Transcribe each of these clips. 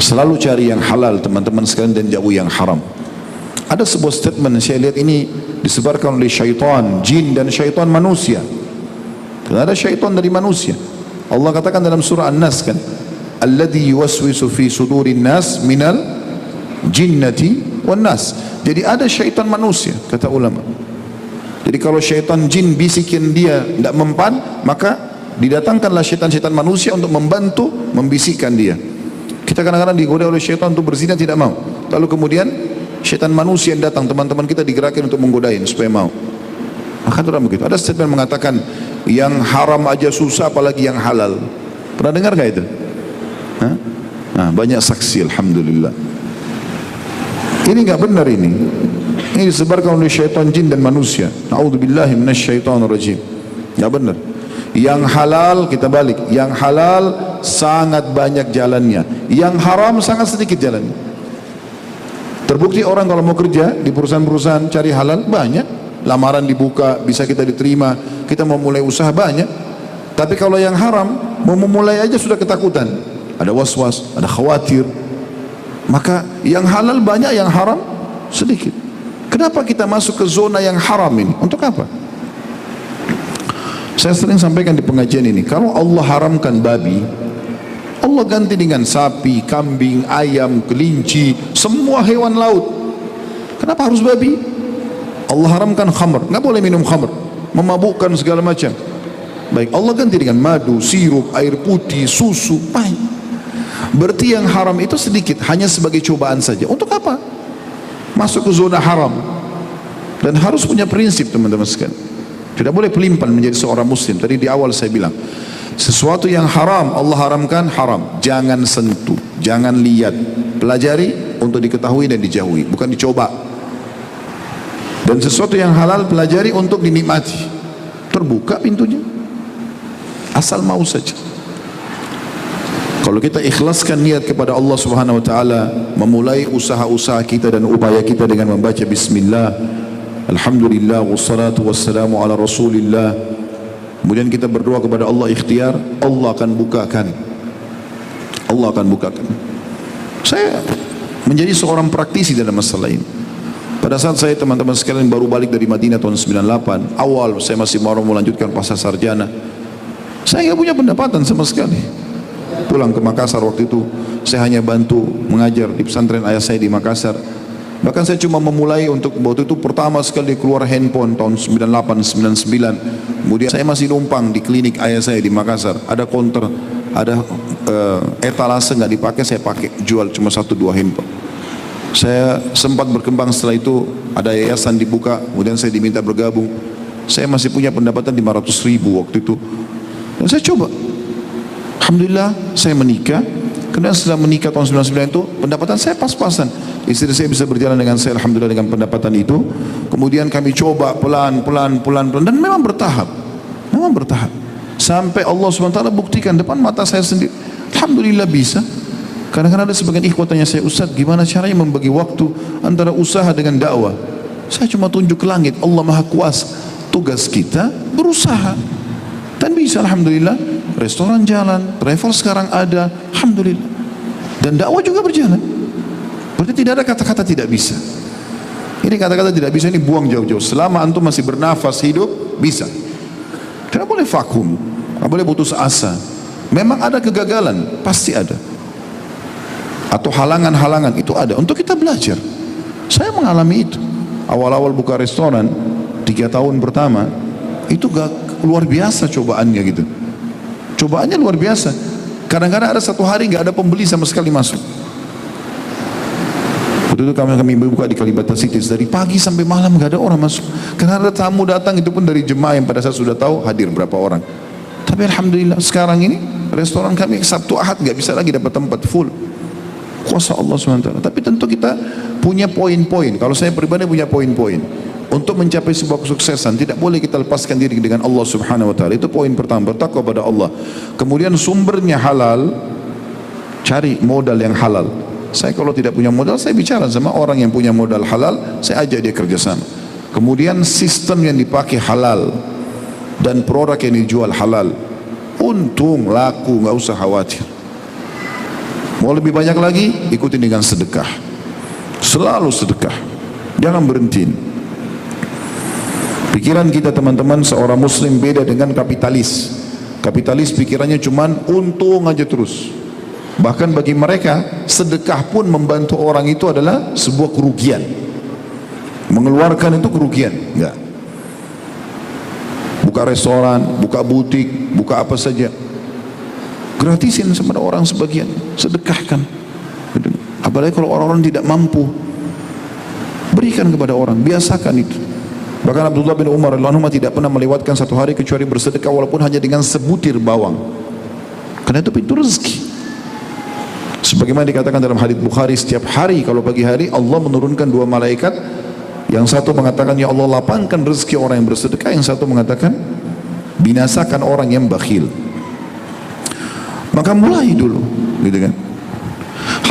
Selalu cari yang halal teman-teman sekalian dan jauhi yang haram. Ada sebuah statement saya lihat ini disebarkan oleh syaitan, jin dan syaitan manusia. Karena ada syaitan dari manusia. Allah katakan dalam surah An-Nas kan, alladzi yuwaswisu fi sudurin nas minal jinnati wan nas. Jadi ada syaitan manusia kata ulama. Jadi kalau syaitan jin bisikin dia tidak mempan, maka didatangkanlah syaitan-syaitan manusia untuk membantu membisikkan dia. Kita kadang-kadang digoda oleh syaitan untuk berzina tidak mau. Lalu kemudian syaitan manusia yang datang, teman-teman kita digerakkan untuk menggodain supaya mau. Maka itu begitu. Ada statement mengatakan yang haram aja susah apalagi yang halal. Pernah dengar gak itu? Hah? Nah, banyak saksi alhamdulillah. Ini enggak benar ini. Ini disebarkan oleh syaitan jin dan manusia. Na'udzubillahi minasyaitonir rajim. Enggak benar. Yang halal kita balik. Yang halal sangat banyak jalannya. Yang haram sangat sedikit jalannya. Terbukti orang kalau mau kerja di perusahaan-perusahaan cari halal banyak. Lamaran dibuka, bisa kita diterima. Kita mau mulai usaha banyak. Tapi kalau yang haram, mau memulai aja sudah ketakutan. Ada was-was, ada khawatir. Maka yang halal banyak, yang haram sedikit. Kenapa kita masuk ke zona yang haram ini? Untuk apa? Saya sering sampaikan di pengajian ini, kalau Allah haramkan babi, Allah ganti dengan sapi, kambing, ayam, kelinci, semua hewan laut. Kenapa harus babi? Allah haramkan khamr, nggak boleh minum khamr, memabukkan segala macam. Baik, Allah ganti dengan madu, sirup, air putih, susu, baik. Berarti yang haram itu sedikit, hanya sebagai cobaan saja. Untuk apa? Masuk ke zona haram. Dan harus punya prinsip teman-teman sekalian. Tidak boleh pelimpan menjadi seorang muslim. Tadi di awal saya bilang, sesuatu yang haram Allah haramkan haram. Jangan sentuh, jangan lihat. Pelajari untuk diketahui dan dijauhi, bukan dicoba. Dan sesuatu yang halal pelajari untuk dinikmati. Terbuka pintunya. Asal mau saja. Kalau kita ikhlaskan niat kepada Allah Subhanahu wa taala, memulai usaha-usaha kita dan upaya kita dengan membaca bismillah, alhamdulillah wassalatu wassalamu ala rasulillah. Kemudian kita berdoa kepada Allah ikhtiar, Allah akan bukakan. Allah akan bukakan. Saya menjadi seorang praktisi dalam masalah ini. Pada saat saya teman-teman sekalian baru balik dari Madinah tahun 98, awal saya masih mau melanjutkan pasca sarjana. Saya nggak punya pendapatan sama sekali. Pulang ke Makassar waktu itu, saya hanya bantu mengajar di pesantren ayah saya di Makassar. Bahkan saya cuma memulai untuk waktu itu pertama sekali keluar handphone tahun 98, 99. Kemudian saya masih numpang di klinik ayah saya di Makassar. Ada counter, ada etalase nggak dipakai, saya pakai jual cuma 1-2 handphone. Saya sempat berkembang setelah itu, ada yayasan dibuka, kemudian saya diminta bergabung. Saya masih punya pendapatan 500.000 waktu itu. Dan saya coba. Alhamdulillah saya menikah. Kemudian setelah menikah tahun 99 itu pendapatan saya pas-pasan. Istri saya bisa berjalan dengan saya alhamdulillah dengan pendapatan itu. Kemudian kami coba pelan-pelan dan memang bertahap. Memang bertahap. Sampai Allah SWT buktikan depan mata saya sendiri. Alhamdulillah bisa. Kadang-kadang ada sebagian ikhwah tanya saya, Ustaz gimana caranya membagi waktu antara usaha dengan dakwah? Saya cuma tunjuk ke langit, Allah Maha Kuasa. Tugas kita berusaha. Dan bisa alhamdulillah, restoran jalan, travel sekarang ada, alhamdulillah. Dan dakwah juga berjalan. Berarti tidak ada kata-kata tidak bisa. Ini kata-kata tidak bisa ini buang jauh-jauh. Selama antum masih bernafas hidup, bisa. Tidak boleh vakum, tidak boleh putus asa. Memang ada kegagalan, pasti ada. Atau halangan-halangan itu ada untuk kita belajar. Saya mengalami itu. Awal-awal buka restoran 3 tahun pertama itu gak luar biasa cobaannya gitu. Cobaannya luar biasa. Kadang-kadang ada satu hari gak ada pembeli sama sekali masuk. Waktu itu kami buka di Kalibata City dari pagi sampai malam gak ada orang masuk. Karena ada tamu datang itu pun dari jemaah yang pada saat sudah tahu hadir berapa orang. Tapi alhamdulillah sekarang ini restoran kami Sabtu Ahad gak bisa lagi dapat tempat full. Kuasa Allah SWT. Tapi tentu kita punya poin-poin. Kalau saya pribadi punya poin-poin. Untuk mencapai sebuah kesuksesan tidak boleh kita lepaskan diri dengan Allah Subhanahu Wa Taala. Itu poin pertama, bertakwa kepada Allah. Kemudian sumbernya halal, cari modal yang halal. Saya kalau tidak punya modal, saya bicara sama orang yang punya modal halal, saya ajak dia kerjasama. Kemudian sistem yang dipakai halal dan produk yang dijual halal. Untung laku, nggak usah khawatir. Mau lebih banyak lagi, ikutin dengan sedekah. Selalu sedekah, jangan berhenti. Pikiran kita teman-teman, seorang muslim beda dengan kapitalis. Kapitalis pikirannya cuman untung aja terus. Bahkan bagi mereka, sedekah pun membantu orang itu adalah sebuah kerugian. Mengeluarkan itu kerugian, enggak. Buka restoran, buka butik, buka apa saja, gratisin sama orang sebagian, sedekahkan. Apalagi kalau orang-orang tidak mampu, berikan kepada orang, biasakan itu. Bahkan Abdullah bin Umar radhiyallahu anhu tidak pernah melewatkan satu hari kecuali bersedekah walaupun hanya dengan sebutir bawang, karena itu pintu rezeki. Sebagaimana dikatakan dalam hadits Bukhari, setiap hari kalau pagi hari Allah menurunkan dua malaikat, yang satu mengatakan ya Allah lapangkan rezeki orang yang bersedekah, yang satu mengatakan binasakan orang yang bakhil. Maka mulai dulu, gitu kan.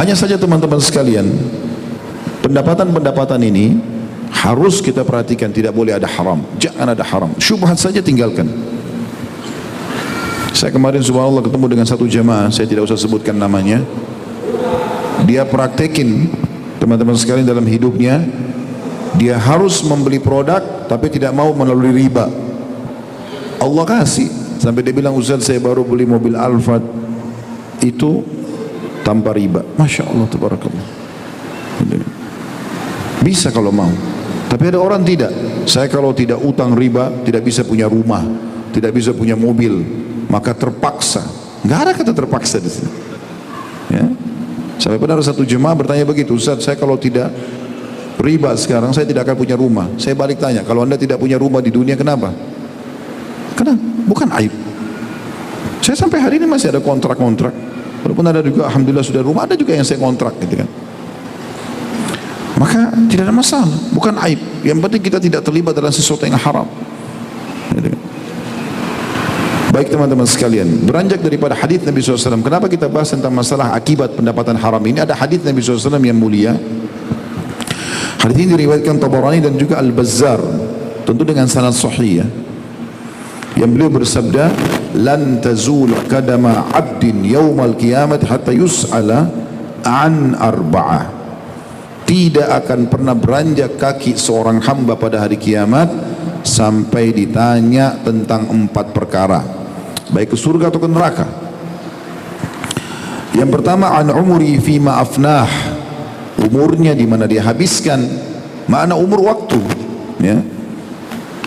Hanya saja teman-teman sekalian, pendapatan-pendapatan ini harus kita perhatikan, tidak boleh ada haram, jangan ada haram. Syubhat saja tinggalkan. Saya kemarin subhanallah ketemu dengan satu jamaah, saya tidak usah sebutkan namanya. Dia praktekin teman-teman sekalian dalam hidupnya, dia harus membeli produk tapi tidak mau melalui riba. Allah kasih, sampai dia bilang, Ustaz saya baru beli mobil Alphard itu tanpa riba. Masya Allah, tabarakallah. Bisa kalau mau. Tapi ada orang tidak. Saya kalau tidak utang riba, tidak bisa punya rumah, tidak bisa punya mobil, maka terpaksa. Nggak ada kata terpaksa di sini. Ya. Sampai pada satu jemaah bertanya begitu, Ustaz saya kalau tidak riba sekarang saya tidak akan punya rumah. Saya balik tanya, kalau anda tidak punya rumah di dunia kenapa? Karena bukan aib. Saya sampai hari ini masih ada kontrak-kontrak. Walaupun ada juga alhamdulillah sudah rumah, ada juga yang saya kontrak gitu kan. Maka tidak ada masalah, bukan aib. Yang penting kita tidak terlibat dalam sesuatu yang haram. Baik teman-teman sekalian, beranjak daripada hadis Nabi SAW. Kenapa kita bahas tentang masalah akibat pendapatan haram ini? Ada hadis Nabi SAW yang mulia. Hadis ini diriwayatkan Tabarani dan juga Al-Bazzar, tentu dengan sanad sahih ya. Yang beliau bersabda, "Lan tazul qadama 'abdin yaumal qiyamah hatta yus'ala an arba'ah." Tidak akan pernah beranjak kaki seorang hamba pada hari kiamat sampai ditanya tentang 4 perkara, baik ke surga atau ke neraka. Yang pertama, an umri fima afnah, umurnya di mana dia habiskan. Makna umur waktu ya.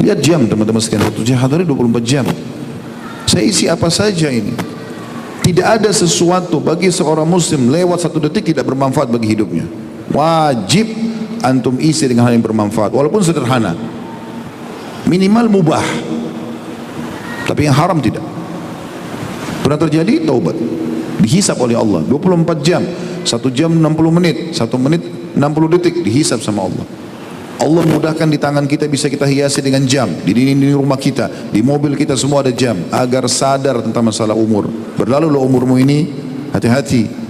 Lihat jam teman-teman sekalian, waktu hari 24 jam. Saya isi apa saja ini. Tidak ada sesuatu bagi seorang muslim lewat 1 detik tidak bermanfaat bagi hidupnya. Wajib antum isi dengan hal yang bermanfaat, walaupun sederhana, minimal mubah, tapi yang haram tidak. Pernah terjadi, taubat, dihisap oleh Allah 24 jam, 1 jam 60 menit, 1 menit 60 detik dihisap sama Allah. Allah mudahkan di tangan kita, bisa kita hiasi dengan jam. Di dinding rumah kita, di mobil kita semua ada jam, agar sadar tentang masalah umur. Berlalu loh umurmu ini, hati-hati.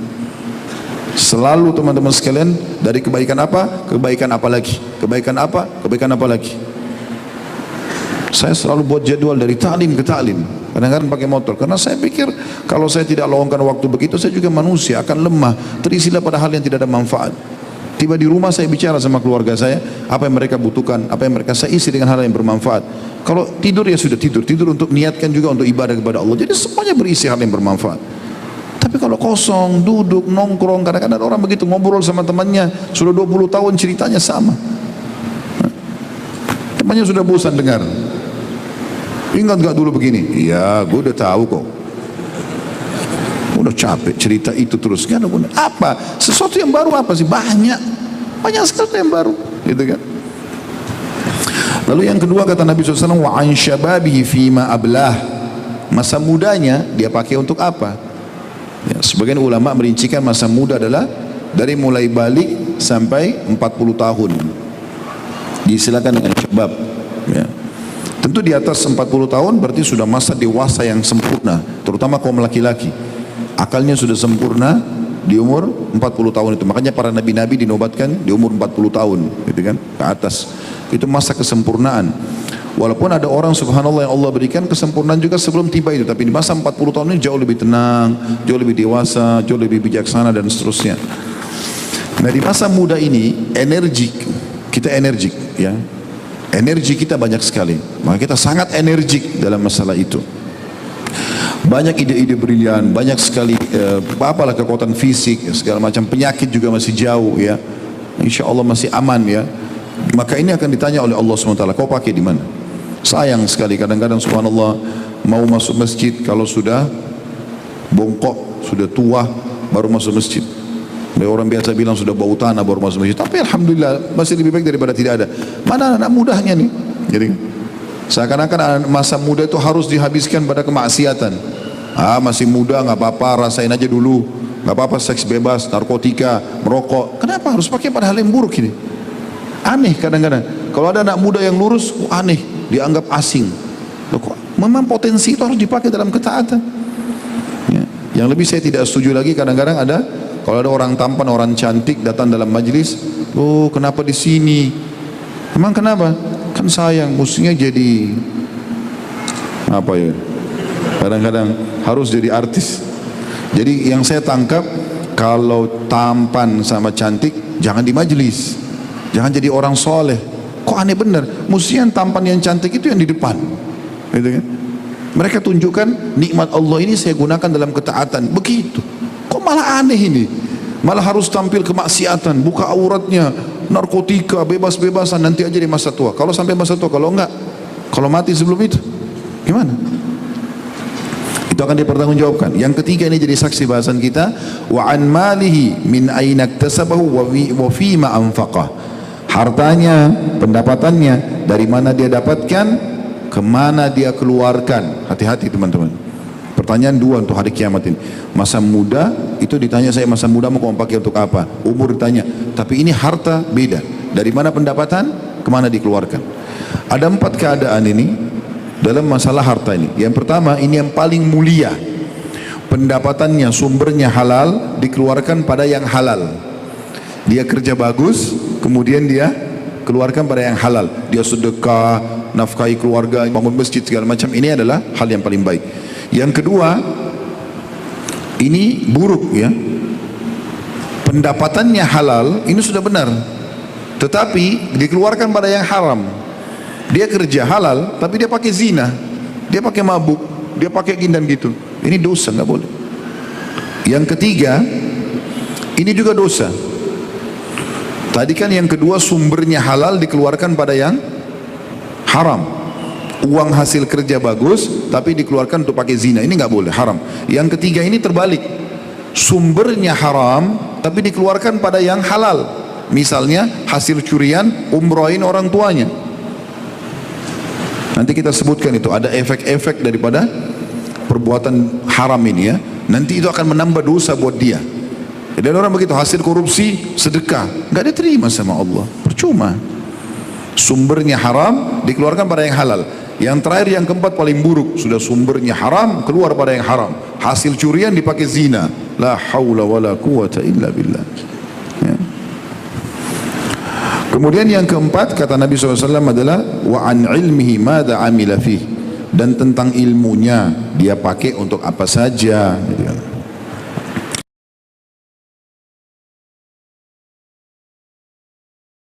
Selalu teman-teman sekalian, dari kebaikan apa, kebaikan apa lagi, kebaikan apa, kebaikan apa lagi. Saya selalu buat jadwal dari ta'lim ke ta'lim, kadang-kadang pakai motor, karena saya pikir kalau saya tidak luangkan waktu begitu, saya juga manusia akan lemah, terisilah pada hal yang tidak ada manfaat. Tiba di rumah saya bicara sama keluarga saya, apa yang mereka butuhkan, apa yang mereka, saya isi dengan hal yang bermanfaat. Kalau tidur ya sudah tidur, tidur untuk niatkan juga untuk ibadah kepada Allah. Jadi semuanya berisi hal yang bermanfaat. Tapi kalau kosong, duduk, nongkrong, kadang-kadang orang begitu ngobrol sama temannya, sudah 20 tahun ceritanya sama. Temannya sudah bosan dengar. Ingat gak dulu begini? Iya, gue udah tahu kok. Udah capek cerita itu terus. Kan apa? Sesuatu yang baru apa sih? Banyak sesuatu yang baru, gitu kan? Lalu yang kedua kata Nabi SAW, wa an syababihi fima ablah. Masa mudanya dia pakai untuk apa? Ya, sebagian ulama merincikan masa muda adalah dari mulai balik sampai 40 tahun. Disilakan dengan syabab. Ya. Tentu di atas 40 tahun berarti sudah masa dewasa yang sempurna, terutama kaum laki-laki. Akalnya sudah sempurna di umur 40 tahun itu. Makanya para nabi-nabi dinobatkan di umur 40 tahun, gitu kan, ke atas. Itu masa kesempurnaan. Walaupun ada orang subhanallah yang Allah berikan kesempurnaan juga sebelum tiba itu, tapi di masa 40 tahun ini jauh lebih tenang, jauh lebih dewasa, jauh lebih bijaksana dan seterusnya. Nah di masa muda ini energik, kita energik ya, energi kita banyak sekali, maka kita sangat energik dalam masalah itu. Banyak ide-ide brilian, banyak sekali apalah kekuatan fisik, segala macam. Penyakit juga masih jauh ya, insya Allah masih aman ya. Maka ini akan ditanya oleh Allah SWT, kau pakai di mana? Sayang sekali kadang-kadang subhanallah mau masuk masjid kalau sudah bongkok, sudah tua baru masuk masjid. Orang biasa bilang sudah bau tanah baru masuk masjid, tapi alhamdulillah masih lebih baik daripada tidak ada. Mana anak mudanya nih? Jadi seakan-akan masa muda itu harus dihabiskan pada kemaksiatan. Masih muda nggak apa-apa, rasain aja dulu, nggak apa-apa, seks bebas, narkotika, merokok. Kenapa harus pakai pada hal yang buruk ini? Aneh kadang-kadang. Kalau ada anak muda yang lurus, aneh, dianggap asing. Loh, kok memang potensi itu harus dipakai dalam ketaatan. Ya. Yang lebih saya tidak setuju lagi kadang-kadang ada, kalau ada orang tampan, orang cantik datang dalam majlis, oh kenapa di sini? Emang kenapa? Kan sayang, musuhnya jadi apa ya? Kadang-kadang harus jadi artis. Jadi yang saya tangkap, kalau tampan sama cantik jangan di majlis, jangan jadi orang soleh. Kok aneh bener, mesti yang tampan yang cantik itu yang di depan, gitu kan? Mereka tunjukkan nikmat Allah ini saya gunakan dalam ketaatan, begitu. Kok malah aneh ini? Malah harus tampil kemaksiatan, buka auratnya, narkotika, bebas-bebasan, nanti aja di masa tua. Kalau sampai masa tua, kalau enggak, kalau mati sebelum itu, gimana? Itu akan dipertanggungjawabkan. Yang ketiga ini jadi saksi bahasan kita, wa an malihi min aina iktasabahu wa fima anfaqah. Hartanya, pendapatannya, dari mana dia dapatkan, kemana dia keluarkan. Hati-hati teman-teman. Pertanyaan dua untuk hari kiamat ini. Masa muda itu ditanya, saya masa muda mau pakai untuk apa? Umur ditanya. Tapi ini harta beda. Dari mana pendapatan, kemana dikeluarkan. Ada 4 keadaan ini dalam masalah harta ini. Yang pertama, ini yang paling mulia. Pendapatannya, sumbernya halal, dikeluarkan pada yang halal. Dia kerja bagus, kemudian dia keluarkan pada yang halal. Dia sedekah, nafkahi keluarga, bangun masjid, segala macam. Ini adalah hal yang paling baik. Yang kedua, ini buruk ya. Pendapatannya halal, ini sudah benar, tetapi dikeluarkan pada yang haram. Dia kerja halal, tapi dia pakai zina, dia pakai mabuk, dia pakai gindan gitu. Ini dosa, nggak boleh. Yang ketiga, ini juga dosa. Tadi kan yang kedua sumbernya halal dikeluarkan pada yang haram. Uang hasil kerja bagus tapi dikeluarkan untuk pakai zina, ini nggak boleh, haram. Yang ketiga ini terbalik, sumbernya haram tapi dikeluarkan pada yang halal. Misalnya hasil curian, umrohin orang tuanya. Nanti kita sebutkan itu ada efek-efek daripada perbuatan haram ini ya. Nanti itu akan menambah dosa buat dia. Dan orang begitu, hasil korupsi, sedekah, nggak diterima sama Allah, percuma. Sumbernya haram dikeluarkan pada yang halal. Yang terakhir, yang keempat paling buruk, sudah sumbernya haram keluar pada yang haram. Hasil curian dipakai zina, la haula wala quwata illa billah ya. Kemudian yang keempat kata Nabi SAW adalah wa an ilmihi madza amila fih, dan tentang ilmunya dia pakai untuk apa saja gitu.